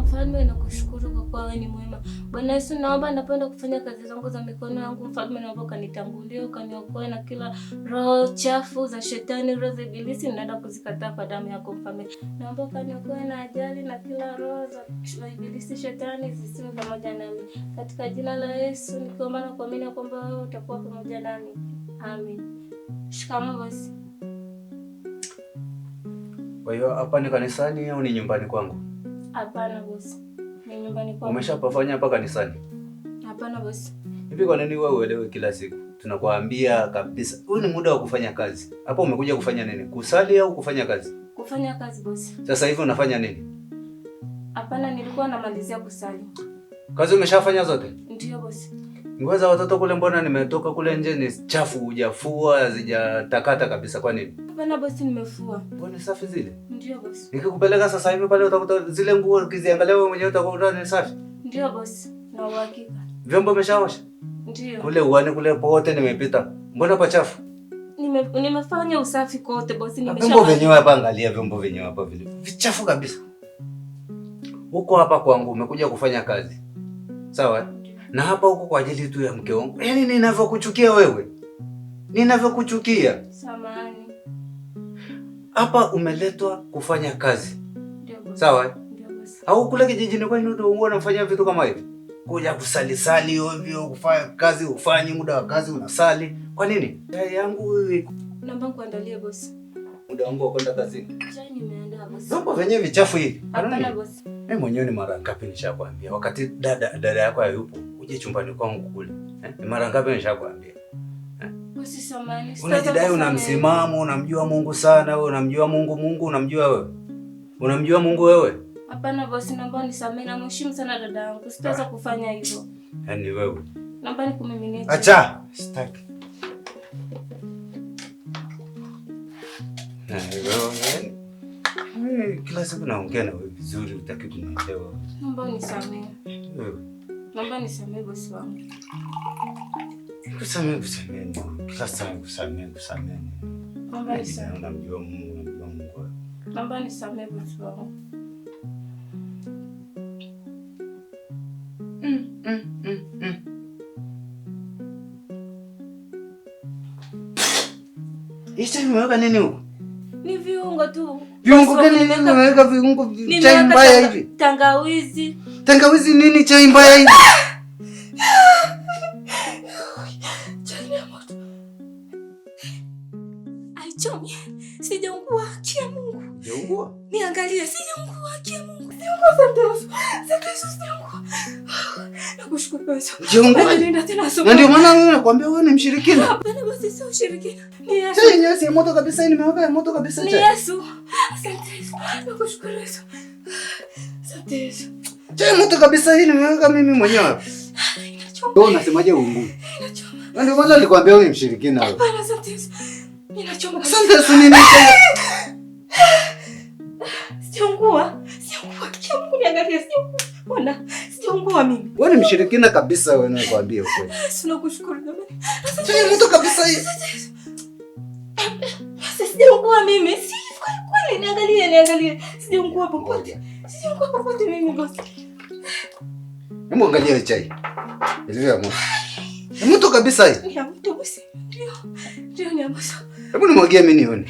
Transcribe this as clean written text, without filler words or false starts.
Mfalme, nakushukuru kwa kuwa wewe ni mwema. Bwana Yesu, naomba napenda kufanya kazi zangu za mikono yangu. Mfalme, naomba ukanitangulie, ukaniokoe na kila roho chafu za shetani, roho za ibilisi, ninaenda kuzikataa kwa damu yako Mfalme. Naomba ukaniokoe na ajali na kila roho za ibilisi, shetani zisiwe pamoja nami. Katika jina la Yesu nikiomba na kuamini kwamba wewe utakuwa pamoja nami. Amen. Shikamoo bosi. Kwa hiyo hapa ni kanisani au ni nyumbani kwangu? Hapana bosi. Ni nyumbani kwangu. Umeshapafanya hapa kanisani? Hapana bosi. Hivi kwa nini wewe uelewe kila siku? Tunakuambia kabisa, huu ni muda wa kufanya kazi. Hapa umekuja kufanya nini? Kusali au kufanya kazi? Kufanya kazi bosi. Sasa hivi unafanya nini? Hapana, nilikuwa namalizia kusali. Kazi umeshafanya zote? Ndio bosi. Nguo za watoto kule mbona nimetoka kule nje ni chafu, hujafua, hazijatakata kabisa, kwa nini? Hapana bosi, nimefua. Mbona safi zile? Ndio bosi. Nikikupeleka sasa hivi pale utakuta zile nguo ukiziangalia wewe mwenyewe utakuta ni safi? Ndio bosi. Na uhakika. Vyombo umeshaosha? Ndio. Kule uani kule pote nimepita. Mbona pachafu? Nimefanya usafi kote bosi, Vyombo vyenyewe hapa, angalia vyombo vyenyewe hapa vile. Vichafu kabisa. Huko hapa kwangu umekuja kufanya kazi. Sawa? Na hapa huko kwa ajili tu ya mke wangu. Yaani ninavyokuchukia wewe. Ninavyokuchukia. Samahani. Hapa umeletwa kufanya kazi. Ndio bosi. Sawa? Ndio bosi. Au kule kijijini kwani ndio unafanya vitu kama hivi? Kuja kusali ovyo, kufanya kazi ufanye, muda wa kazi unasali. Kwa nini? Chai yangu naomba kuandalia bosi. Muda wangu wa kwenda kazini. Chai nimeandaa bosi. Vyombo vyenyewe vichafu hivi. Hapana bosi. Mimi mwenyewe ni mara ngapi nishakwambia wakati dada yako hayupo uje chumbani kwangu kule. Ni mara ngapi nishakwambia? Bosi samahani. Unajidai una msimamo, unamjua Mungu sana wewe, unamjua Mungu unamjua wewe. Unamjua Mungu wewe? Hapana bosi, naomba unisamehe, na mheshimu sana dada yangu. Sitaweza kufanya hivyo. Yaani wewe. Naomba nikumiminie. Acha. Sitaki. Wewe kila siku naongea na wewe vizuri, utaki kunielewa. Naomba unisamehe. Naomba nisamehe bosi wangu. Kusamehe. Kila saa kusamehe. Naomba nisamehe. Unamjua Mungu. Naomba nisamehe bosi wangu. Hicho nimeweka nini huko? Ni viungo tu. Viungo gani nimeweka viungo? Chai mbaya hivi. Tangawizi. Tangawizi nini chai mbaya hivi? Chai ya moto. Aichomi. Sijaungua kia Mungu. Sijaungua? Niangalie sijaungua kia Mungu. Sijaungua sijaungua. Nakushukuru Yesu. Na ndio maana wewe nakwambia wewe ni mshirikina. Hapana basi sio ushirikina. Ni Yesu. Chai yenyewe si moto kabisa, nimeweka moto kabisa chai. Ni Yesu. Asante Yesu. Nakushukuru Yesu. Asante Yesu. Chai moto kabisa hii nimeweka mimi mwenyewe. Inachoma. Wewe unasemaje uungu? Inachoma. Na ndio maana nilikwambia wewe ni mshirikina wewe. Hapana, asante Yesu. Inachoma. Asante Yesu nini? Sijaungua. Kia Mungu niangalie sijaungua. Ona, sijaungua mimi. Wewe ni mshirikina kabisa wewe, nakwambia ukweli. Yesu nakushukuru jamani. Chai moto kabisa hii. Sijaungua mimi. Si kweli niangalie. Sijaungua popote. Sijaungua popote mimi bosi. Hebu angalia chai. Ilivyo ya moto. Ni moto kabisa hii. Ni ya moto bosi. Ndio ni ya moto. Hebu nimwagie mimi nione.